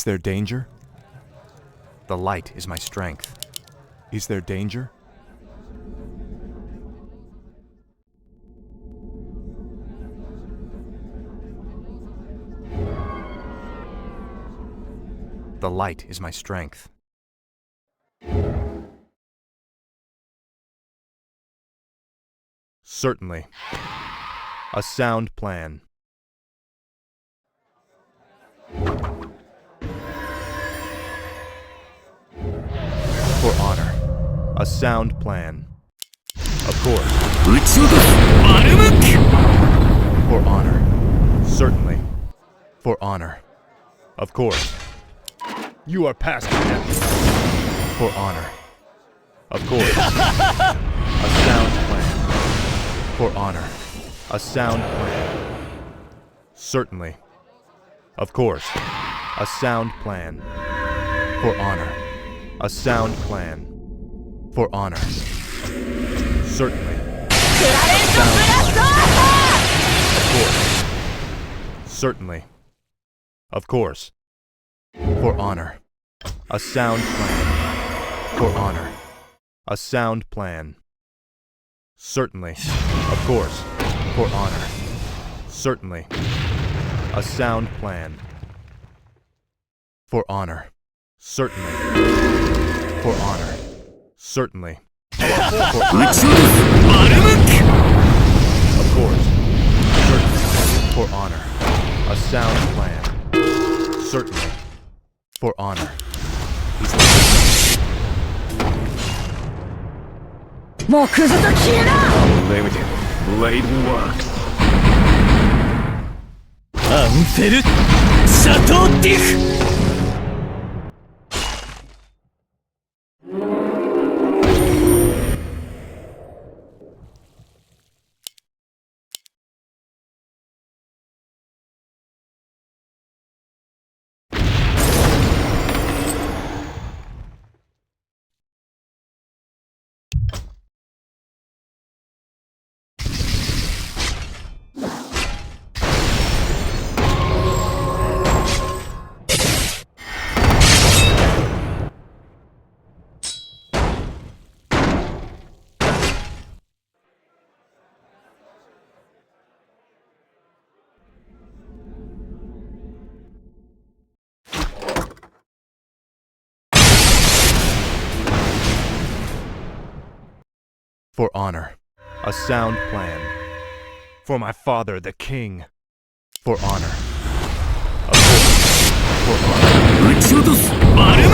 Is there danger? The light is my strength. Is there danger? The light is my strength. Certainly. A sound plan. For honor. A sound plan. Of course. For honor. Certainly. For honor. Of course. You are past redemption. For honor. Of course. A sound plan. For honor. A sound plan. Certainly. Of course. A sound plan. For honor. A sound plan. For honor. Certainly. Of course. Certainly. Of course. For honor. A sound plan. For honor. A sound plan. Certainly. Of course. For honor. Certainly. A sound plan. For honor. Certainly. For honor. Certainly. For of course. Certainly. For honor. A sound plan. Certainly. For honor. Unlimited blade works. Unfettered Shadow Diff. For honor. A sound plan. For my father, the king. For honor. Of course. For honor.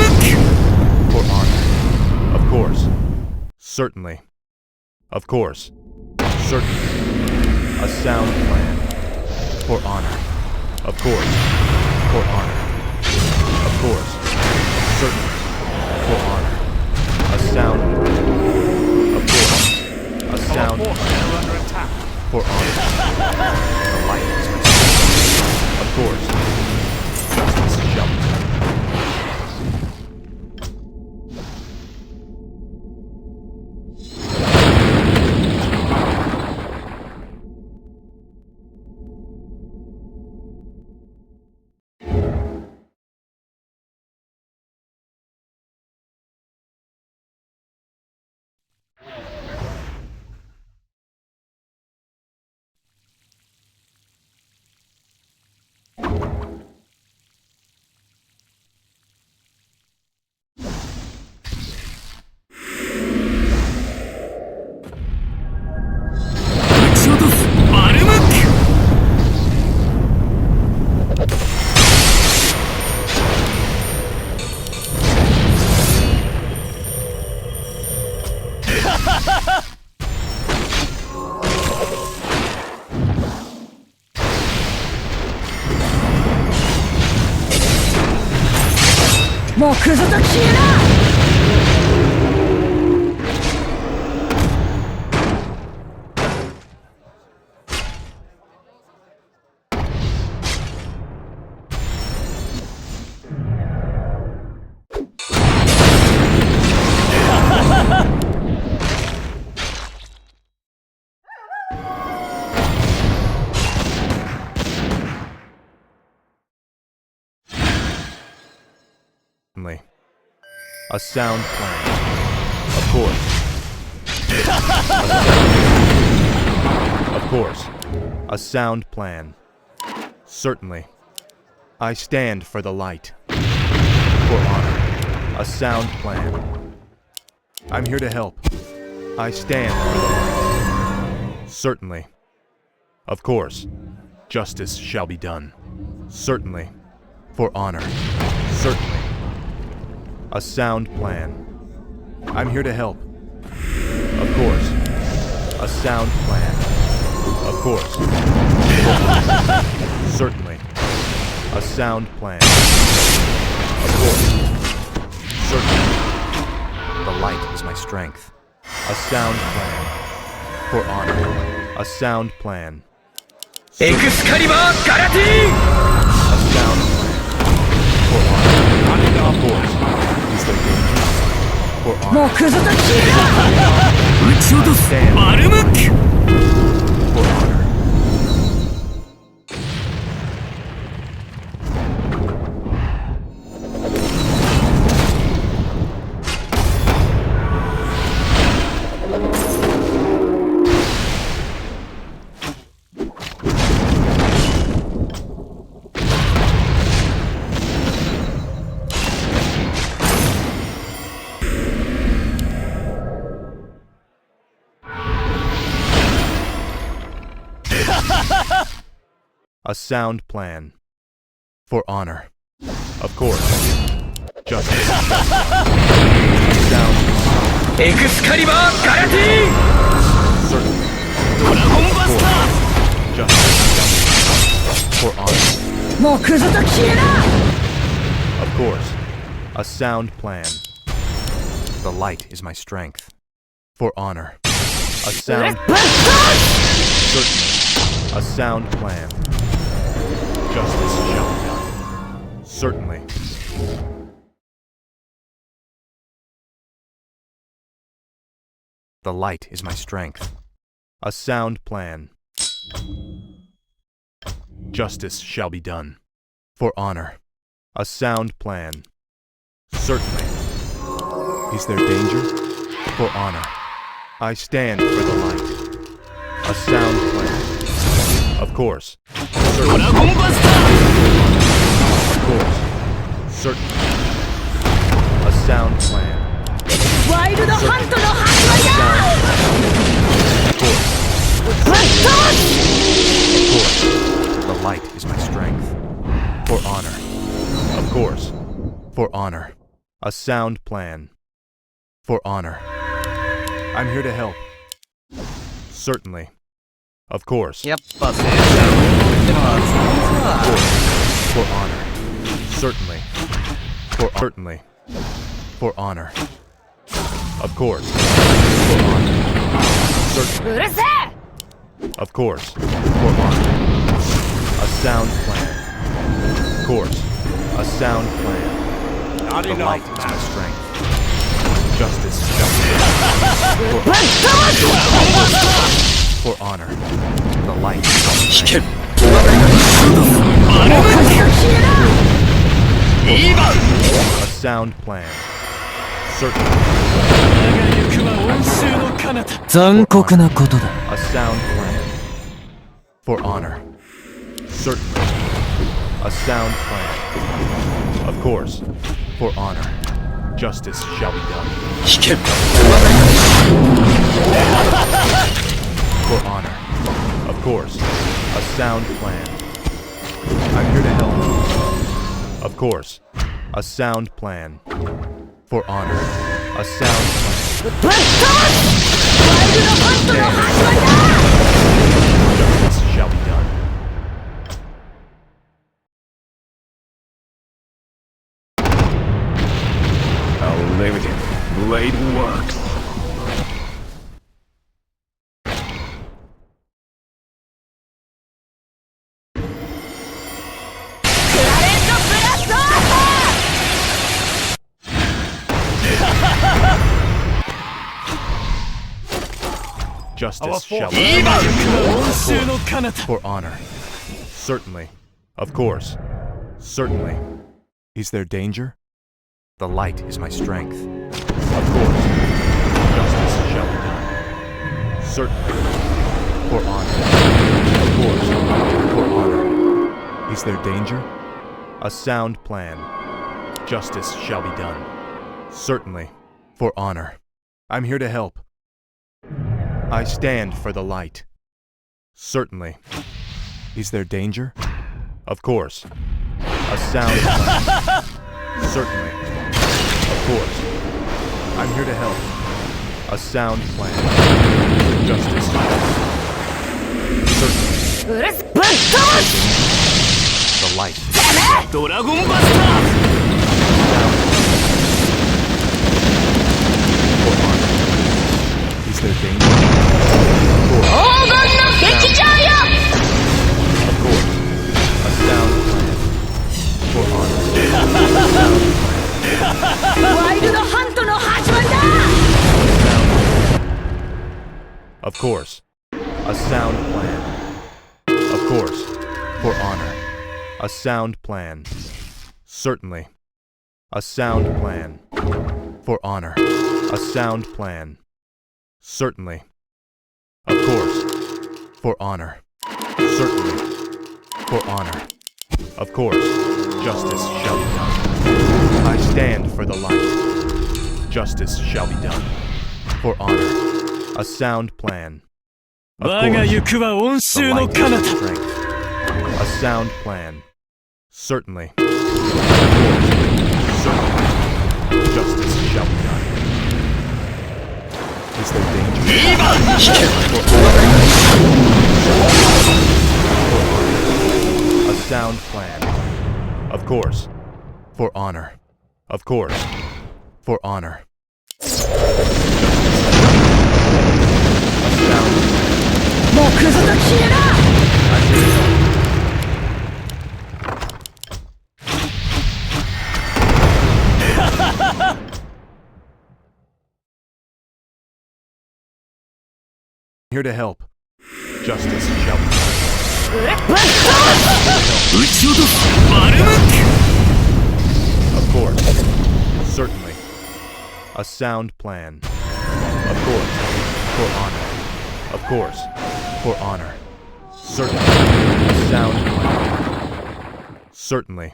For honor. Of course. Certainly. Of course. Certainly. A sound plan. For honor. Of course. For honor. Of course. Certainly. For honor. A sound plan. Of course. A sound plan. For honor. The light is my strength. Of course. Justice shall be done. Certainly. A sound plan. Of course. Of course. A sound plan. Certainly. I stand for the light. For honor. A sound plan. I'm here to help. I stand for the light. Certainly. Of course. Justice shall be done. Certainly. For honor. Certainly. A sound plan. I'm here to help. Of course. A sound plan. Of course. Certainly. A sound plan. Of course. Certainly. The light is my strength. A sound plan. For honor. A sound plan. Certainly. A sound plan. For honor. Of course. Is there danger? For honor. For honor. A sound plan. For honor. Of course. Justice. Sound plan. Certainly. Justice. For honor. Of course. A sound plan. The light is my strength. For honor. A sound plan. Certainly. A sound plan. Justice shall be done. Certainly. The light is my strength. A sound plan. Justice shall be done. For honor. A sound plan. Certainly. Is there danger? For honor. I stand for the light. A sound plan. Of course. Certainly. Of course. Certainly. A sound plan. Certainly. Of course. Of course. The light is my strength. For honor. Of course. For honor. A sound plan. For honor. I'm here to help. Certainly. Of course. Of course. For honor. Certainly. Certainly. For honor. Of course. For honor. Certainly. Of course. For honor. A sound plan. Of course. A sound plan. The light is my strength. Justice shall be done. For honor. The light is my strength. A sound plan. Certainly. A sound plan. For honor. Certainly. A sound plan. Of course. For honor. Justice shall be done. For honor. Of course. A sound plan. I'm here to help. Of course. A sound plan. For honor. A sound plan. Justice shall be done. Unlimited blade works. Justice shall be done. For honor. Certainly. Of course. Certainly. Is there danger? The light is my strength. Of course, justice shall be done. Certainly, for honor. Of course, for honor. Is there danger? A sound plan. Justice shall be done. Certainly, for honor. I'm here to help. I stand for the light. Certainly. Is there danger? Of course. A sound plan. Certainly. Of course. I'm here to help. A sound plan. Justice. Certainly. The light. ドラゴンバスター Is there danger? Of course. A sound plan. For honor. Of course. A sound plan. Of course. For honor. A sound plan. Certainly. A sound plan. For honor. A sound plan. Certainly. Of course. For honor. Certainly. For honor. Of course. Justice shall be done. I stand for the light. Justice shall be done. For honor. A sound plan. Of 我が course. 行くは温 The 州の light is 彼 my 方 strength. A sound plan. Certainly. Of course. Certainly. Justice shall be done. Is there danger? A sound plan. Of course. For honor. Of course. For honor. A sound Here to help. Justice shall be done. 撃ち落とすバルムッ Of course. Certainly. A sound plan. Of course. For honor. Of course. For honor. Certainly. A sound plan. Certainly.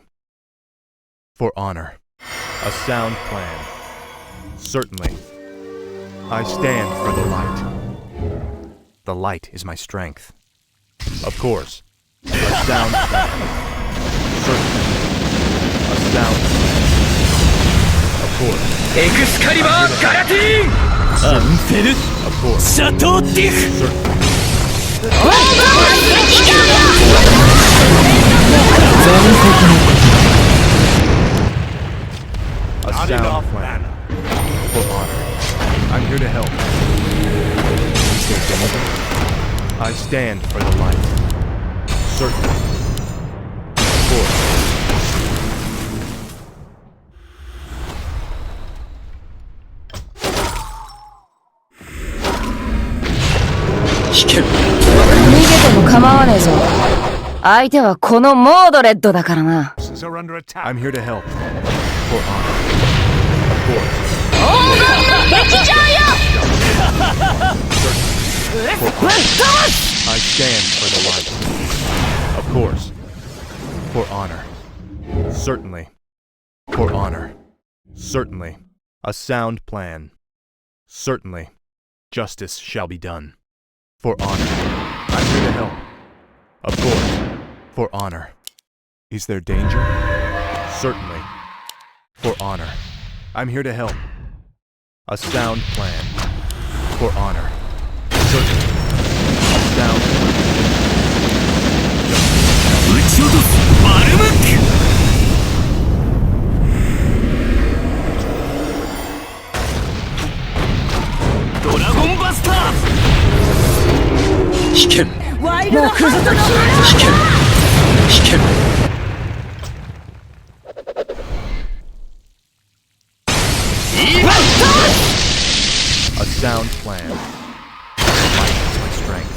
For honor. A sound plan. Certainly. I stand for the light. The light is my strength. Of course. A sound plan. Certainly. A sound plan. Of course. エクスカリバーガラティーンアンフェル Of course. シャトーティフ Certainly. A sound plan. For honor. I'm here to help. Is there danger? I stand for the light. Certainly. Of course. 危険逃げても構わねえぞ。相手はこのモードレッドだからな。 I'm here to help. For honor. Of course. I stand for the light. Of course. For honor. Certainly. For honor. Certainly. A sound plan. Certainly. Justice shall be done. For honor. I'm here to help. Of course. For honor. Is there danger? Certainly. For honor. I'm here to help. A sound plan. For honor. Certainly. A sound plan. 撃ち落とすバルムックドラゴンバスター危険もうクズと消えろ。危険危険 A sound plan. Light is my strength.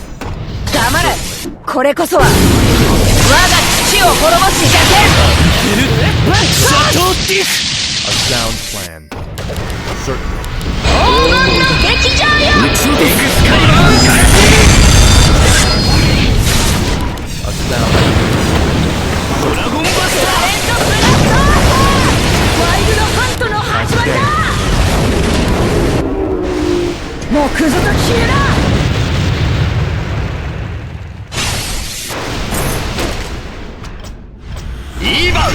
黙れ。これこそは我が父を滅ぼしじゃけん。シャトーティフ A sound sound plan. Certainly. 黄金の劇場よ。エクスカリバーガラテ A sound. ィドラゴンバスターワイルドハントの始まりだ。もうクズと消えな。イーバン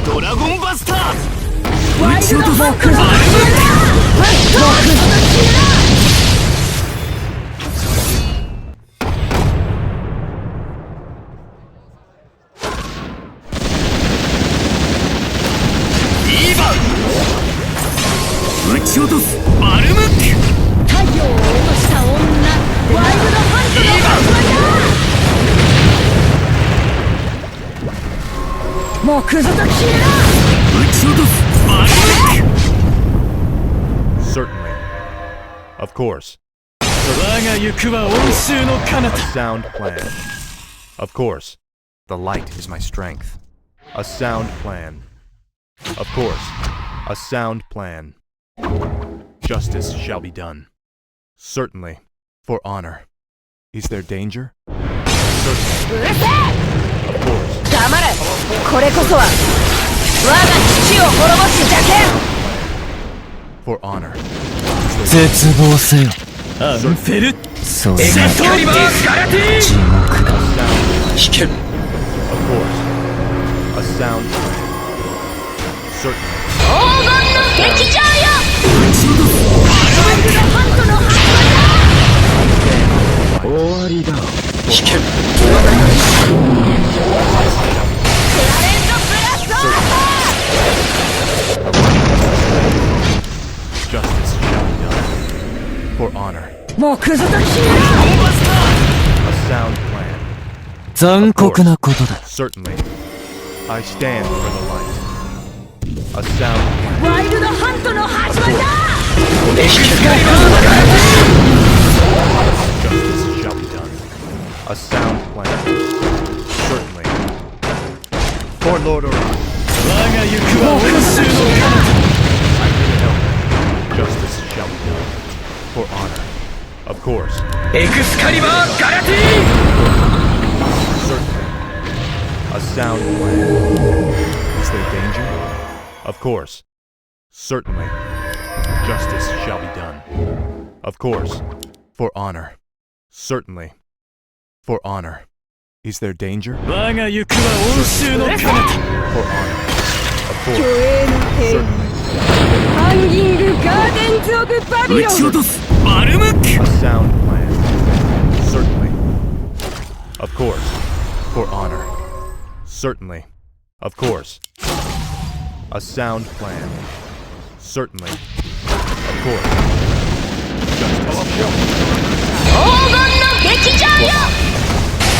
ドラゴンバスターワイルドハントの始まりだ。もうクズと消えな。イーバン撃ち落とすバルムック太陽を落とした女。ワイルドハントの始まりだ。もうクズと消えな。撃ち落とすバルムック Certainly. Of course. 我が行くは温州の彼 A 方 sound plan. Of course. The light is my strength. A sound plan. Of course. A sound plan. Justice shall be done. Certainly. For honor. Is there danger? うる Certainly. せえ。 Of course. 黙れ。これこそは我が父を滅ぼす邪剣。 For honor. 絶望せよアンフェルそれがエクスカリバーガラティ地獄 A だ sound. 危険 Of course. A sound plan. Certainly. 黄金の劇場よ。撃ち落とすワイルドハントの始まりだ。終わりだ危険クラレントブラスト。 Justice shall be done. For honor. もうクズと消えな。A sound plan. 残酷なことだ Certainly. I stand for the light. A sound plan. ワイルドハントの始まりだ。エクスカリバーガラテ Justice shall be done. A sound plan. Certainly. For Lord Orion. ィ我が行くは温州の I need help. Justice shall be done. For honor. Of course. エクスカリバーガラティ Certainly. A sound plan. Is there danger? Of course. Certainly. Justice shall be done. Of course. For honor. Certainly. For honor. Is there danger? 我が行くは温州の彼方 For honor. Of 虚 course. 栄の兵 Certainly. ハンギングガーデンズ・オブ・バビ撃ロン。ち落とすバルムック A sound plan. Certainly. Of course. For honor. Certainly. Of course. A sound plan. Certainly. Of course. Justice shall be done. 黄金の劇場よ。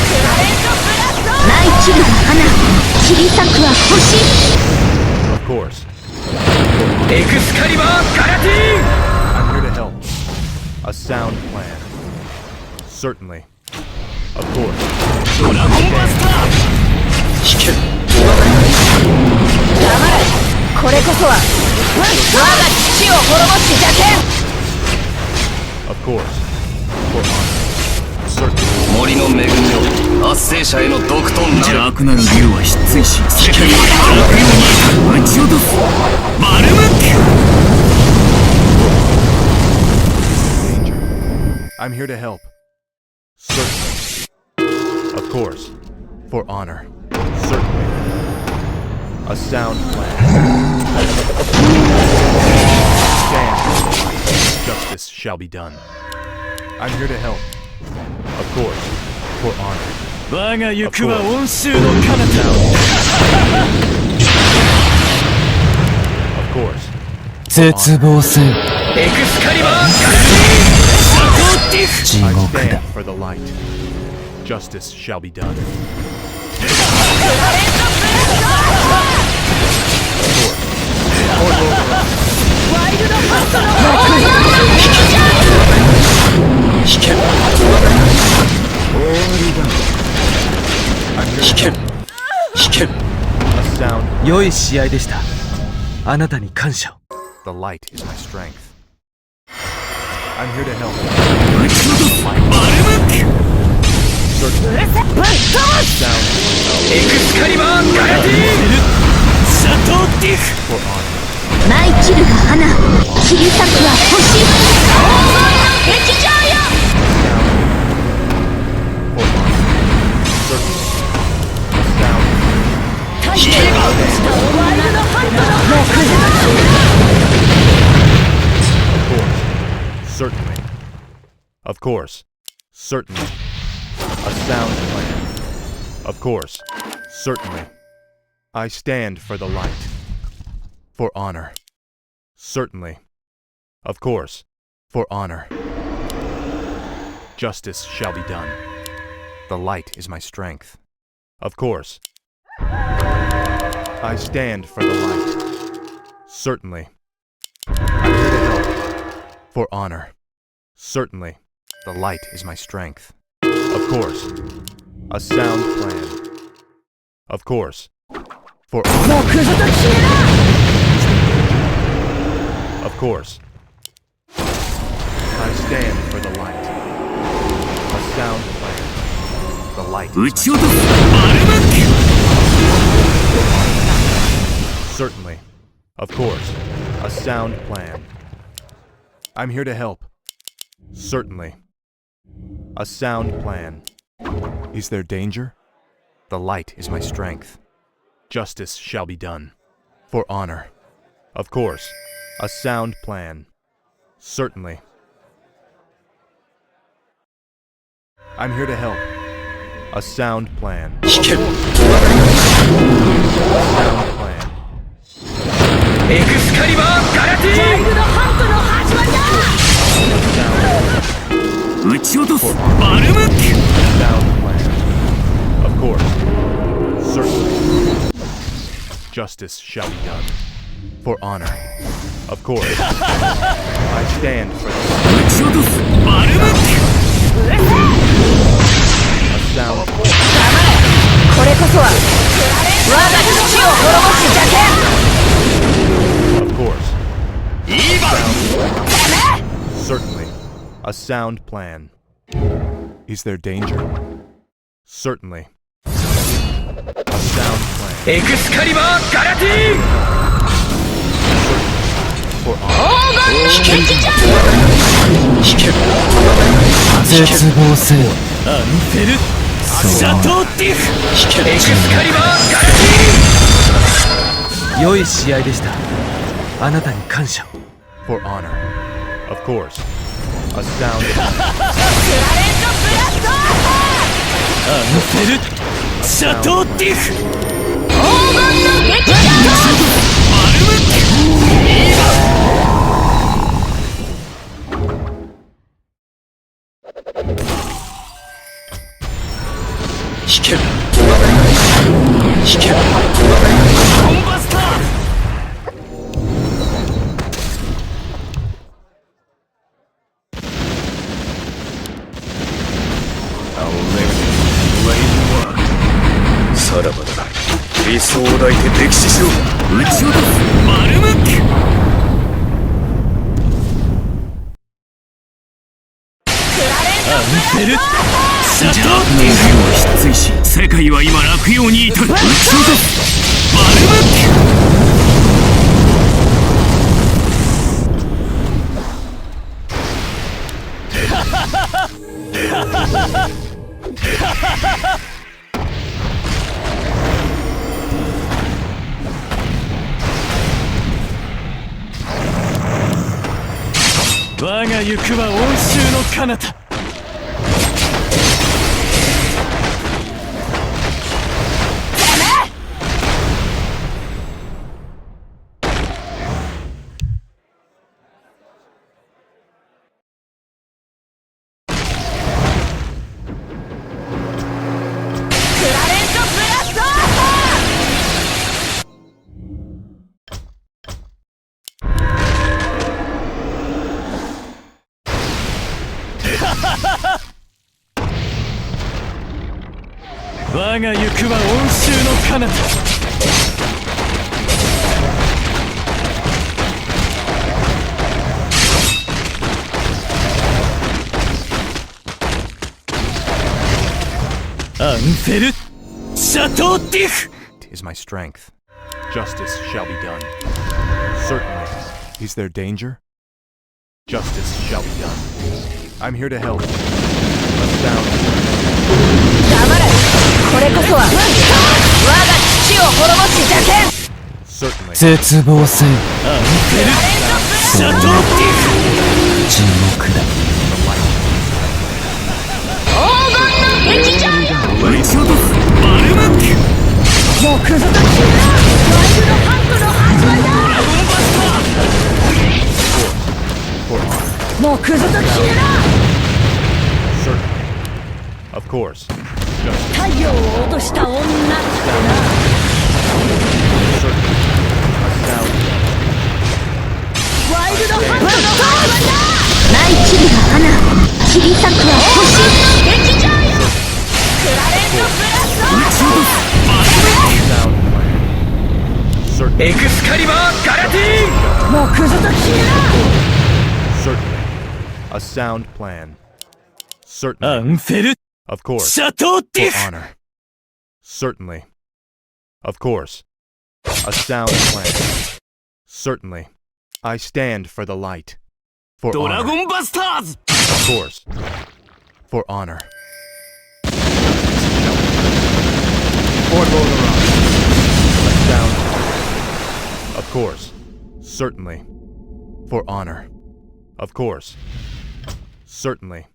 クラレントブラスト。舞い散る花切り裂くは星 Of course. エクスカリバーガラティ I'm here to help. A sound plan. Certainly. Of course. ドラゴンバスター危険黙れ。これこそは我が父を滅ぼす邪剣。 Of course. For honor. Certainly. 森の恵みを圧政生者への毒となる。邪悪なる竜は失墜し、世界は悪霊に撃ち落とす。バルムック。 I'm here to help. Certainly. Of course. For honor. Certainly. A sound plan. Stand. Justice shall be done. I'm here to help. Of course. For honor. 我が行くは温州の彼方。Of course. 絶望せよ。エクスカリバーガルディ地 I 獄だ。 stand for the light. Justice shall be done. A sound. 良い試合でした。あなたに感謝を。 The light is my strength. I'm here to help. 撃ち落とす。バルムック。 Sound エクスカリバーガラディシャトーディフ。 for honor. 舞い散るが花切り裂くは星劇場よ For honor. Certainly. A sound. 引けば Certainly. Of course. Certainly. A sound plan. Of course. Certainly. I stand for the light. For honor. Certainly. Of course. For honor. Justice shall be done. The light is my strength. Of course. I stand for the light. Certainly. I'm here to help. For honor. Certainly. The light is my strength. Of course. A sound plan. Of course. For honor. Of course. I stand for the light. A sound plan. The light 撃 is ち my 落とす。バルムック。 Certainly. Of course. A sound plan. I'm here to help. Certainly. A sound plan. Is there danger? The light is my strength. Justice shall be done. For honor. Of course. A sound plan. Certainly. I'm here to help. A sound plan. 引け。 A sound plan. エクスカリバーガラディ撃ち落とす。バルムック。 Sound plan. Of course. Certainly. Justice shall be done. For honor. Of course. I stand for the 撃ち落とす。バルムック。 a sound. これこそは我が父を滅ぼす邪剣 Of course. いいバル。 Certainly. A sound plan. Is there danger? Certainly. A sound plan. エクスカリバーガラディ For honor. 引け。引け。絶望せよ。アンフェルシャトーディフ。引け。エクスカリバーガラデ良い試合でした。あなたに感謝を。 For honor. Of course. A sound plan. アンフェルシャトーディフ。引け。引け。コンバスター。 さらばだ。理想を抱いて歴史しろ。撃ち落とす。バルムック。アンフェルシャトーディフ。失墜し界は今落葉に至る。撃ち落とす。丸む我が行くは温州の彼方。我が行くは温州の彼方。アンフェル・シャトーティフ Is my strength. Justice shall be done. Certainly. Is there danger? Justice shall be done. I'm here to help. A sound. 黙れ。これこそは我が父を滅ぼす邪剣。 Certainly. 絶望せよ。アンフェル・シャトーティフ沈黙だ。黄金の劇場よ。撃ち落とす。バルマンキュもうクズと消えな。ワイルドハントの始まりだ。ドラゴンバスター。 For honor. もうクズと消えな。 Certainly. Of course. Justice. 太陽を落とした女ってな。 Certainly. A sound. ワイルドハントの始まりだ。舞い散るが花切り裂くは星劇場よ。クラレントブラスト。撃ち落とす。バルマンキュ Sound plan. Certainly. エクスカリバー・ガラティーンもうクズと消えな。 Certainly. A sound plan. ア Certainly. ンフェル・ Of course. シャトーティ For フ honor. Certainly. Of course. A sound plan. Certainly. I stand for the light. For ドラ honor. ゴンバスターズ Of course. For honor. For Bonaron. A sound plan. Of course. Certainly. For honor. Of course. Certainly.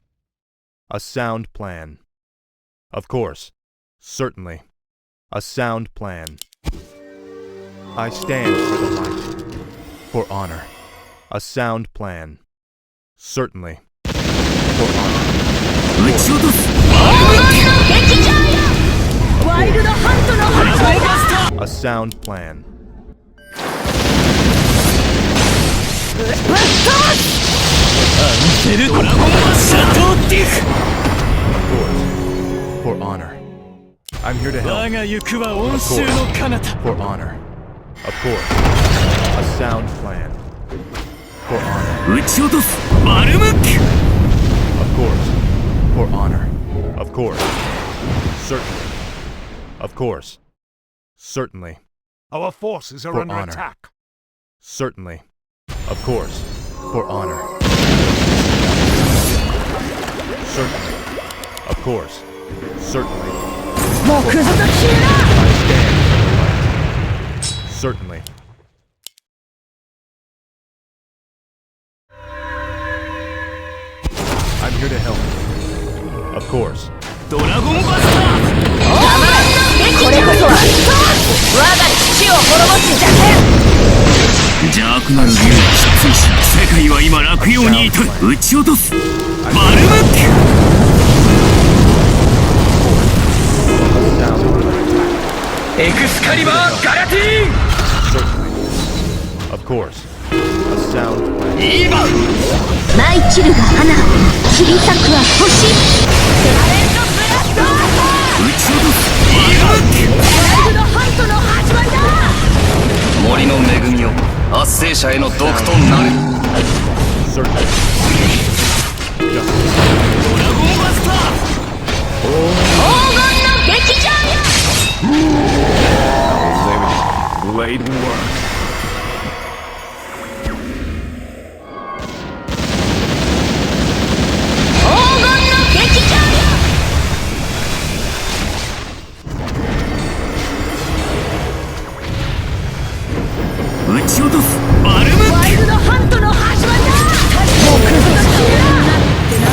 A sound plan. Of course. Certainly. A sound plan. I stand for the light. For honor. A sound plan. Certainly. For honor. 撃ち落とす。劇場よ。ワイルドハントの始まりだ。 A sound plan. ブラスト。アンフェル・ドラゴンバスシャトーティフ Of course. For honor. I'm here to 我 help. が行くは温州の彼方。 For honor. Of course. A sound plan. For honor. 撃ち落とす。バルマンキュ Of course. For honor. Of course. Certainly. Of course. Certainly. Our forces are For under honor. attack. Certainly. Of course. For honor. Certainly. Of course. Certainly. もうクズと消えな。 I stand for the light. Certainly. I'm here to help. Of course. ドラゴンバスターズこれこそは我が父を滅ぼす邪剣。邪悪なる竜は失墜し、世界は今落葉に至る。撃ち落とす。バルマンキュ A sound plan. エクスカリバー・ガラティーン Certainly. Of course. A sound plan. イーバン舞い散るが花切り裂くは星撃ち落とす。イーバンワイルドハントの始まりだ。森の恵みを圧政者への毒となる。 Certainly. Justice. ドラゴンバスター黄金の劇場よ。Blade work. 撃ち落とすバルムッワイルドハントの始まりだ。もう崩しきれなってな。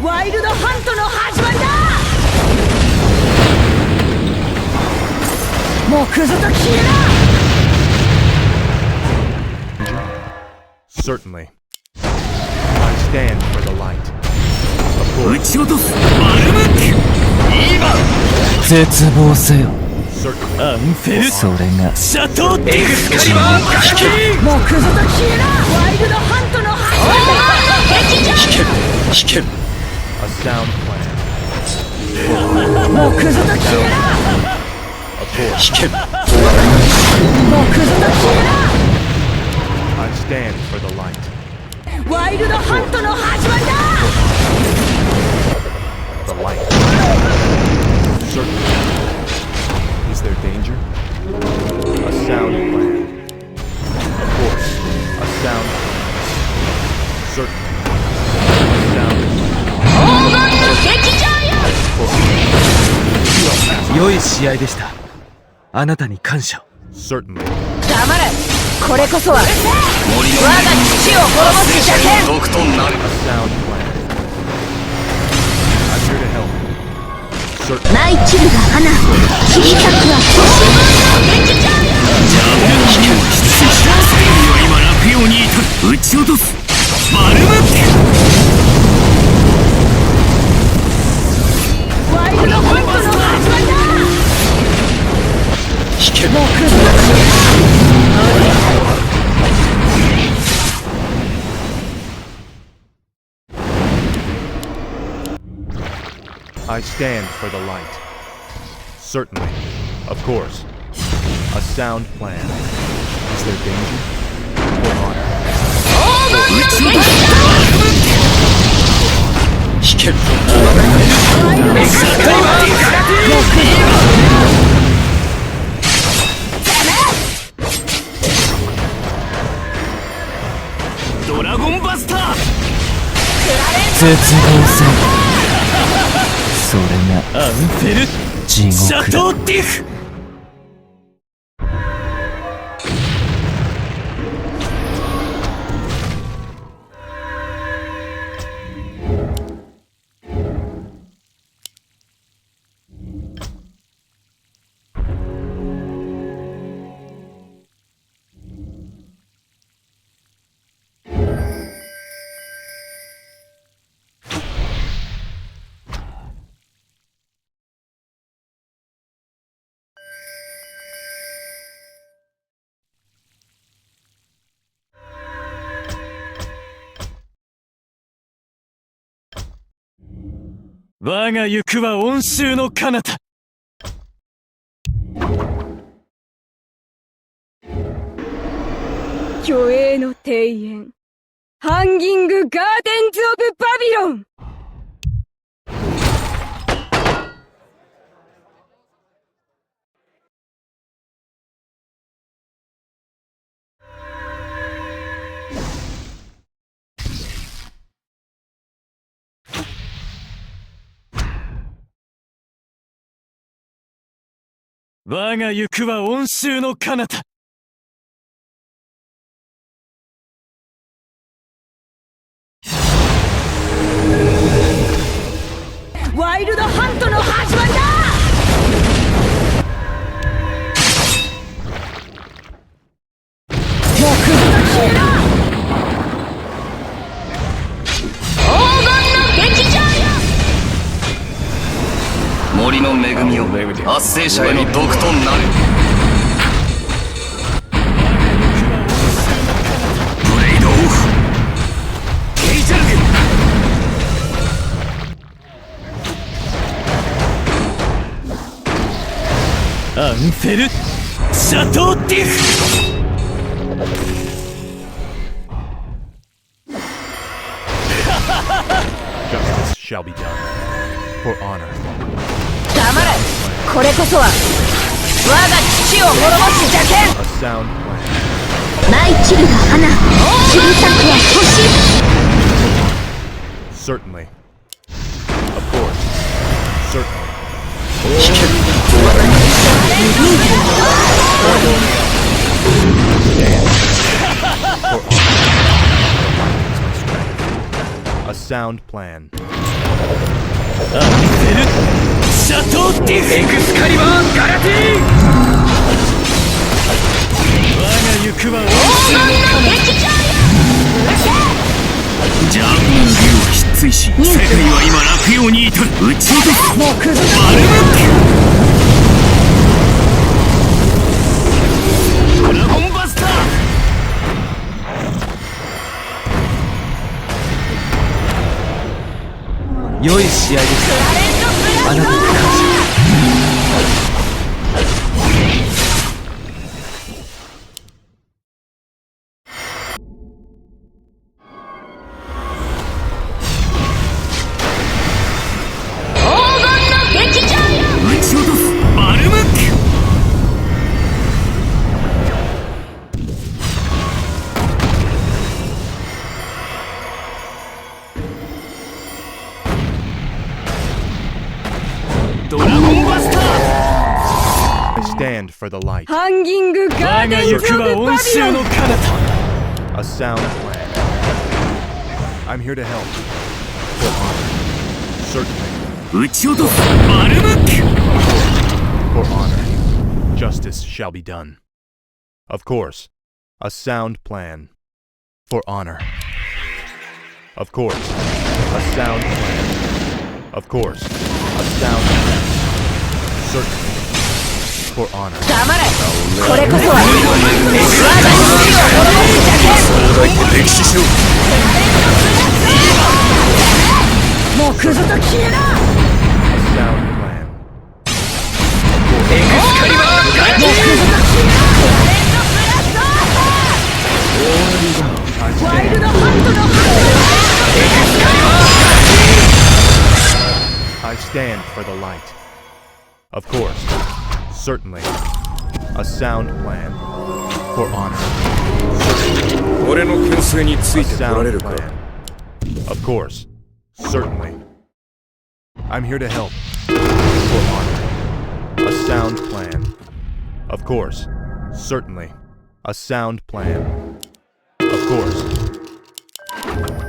ワイルドハントの始まりだ。もう崩すと消えな。 Certainly. I stand for the light. Of 撃 course. ち落とすバルムック絶望せよ。 Certainly. アンフェルそれがシャトーエクスカリバーガキもう崩すと消えな。ワイルドハントの始まりだ。引け A sound plan. もう崩すと消えな。 Of course. もう崩すと消えな。 I stand for the light. ワイルドハントの始まりだ。 The light. Certainly. Is there danger? A sound plan. Of course. A sound plan. Certainly. A sound plan. 黄金の劇場よ。良い試合でした。あなたに感謝を。 Certainly. 黙れ。これこそは我が父を滅ぼす邪剣。毒となる A sound plan. I'm here to help. Certainly. 舞い散るが花切り裂くは星ジャブル危険失墜した正義は今落葉に至る撃ち落とすバルムッワイルドハントの始まりだ。ク引けもう崩すと消えな。 I stand for the light. Certainly. Of course. A sound plan. Is there danger? Or honor? 撃ち落とす引けエクスカリバードラゴンバスター絶望せよ。それがアンフェル地シャ獄だ。トーディフ我が行くは温州の彼方虚栄の庭園ハンギングガーデンズ・オブ・バビロン。我が行くは温州の彼方ワイルドハントの始まりだ。もう崩すと消えな。黄金の劇場よ。森の恵みを圧政者への毒となるブレイドオフケイチャルゲアンフェルシャトーディフ Justice shall be done. For honor. 黙れ。これこそは我が父を滅ぼす邪剣。 A sound plan. 舞い散るが花散り咲くは星 Certainly. Of course. Certainly. A sound plan. シャトーティフエクスカリバーガラティ我が行くは王室のジャークの竜は失墜し世界は今落葉に至る撃ち落とすバルムックドラゴンバスター良い試合でした。あなたに感謝。撃ち落とすバルムックドラゴンバスター I stand for the light. ハンギングガー我がデンズ・オブ・行くはバビ温州ロン。の彼方 A sound plan. I'm here to help. For honor. Certainly. 撃ち落とすバルムック For honor. Justice shall be done. Of course. A sound plan. For honor. Of course. A sound plan. Of course. A sound plan. Certainly. For honor. 黙れ。これこそは我が父を滅ぼす邪剣。歴史書もうクズと消えな。 A sound plan. エクスカリバーガラティワイルドハントのハン I stand for the light. Of course. Certainly. A sound plan. For honor. 俺の牽制につ A いてこられ sound るか plan. Of course. Certainly. I'm here to help. For honor. A sound plan. Of course. Certainly. A sound plan. Of course.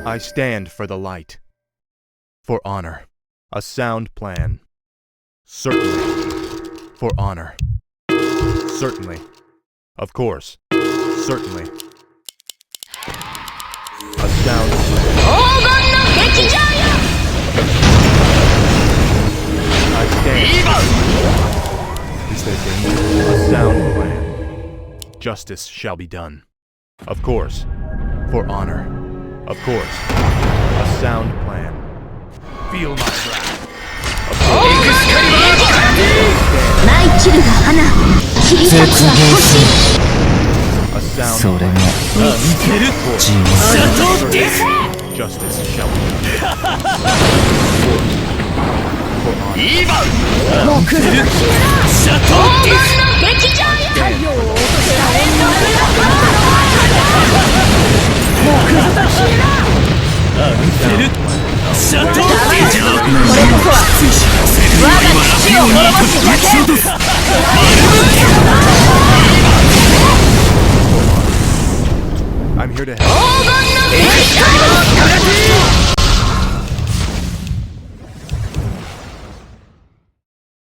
I stand for the light. For honor. A sound plan. Certainly. For honor. Certainly. Of course. Certainly. A sound plan. 黄金の劇場よ。 I stand. Is there danger? A sound plan. Justice shall be done. Of course. For honor. Of course. A sound plan. Feel my wrath. Of course. 舞い散るが花散り咲くは星 A sound それが plan. 自由 Justice shall be done. For honor. もうクズと消えな。シャトーティフ劇場よ。太陽を落としたレンドブラック。もうクズと消えな。シャトーティフこれこそは我が父を滅ぼす邪剣。 I'm here to help. 黄金の劇場よ。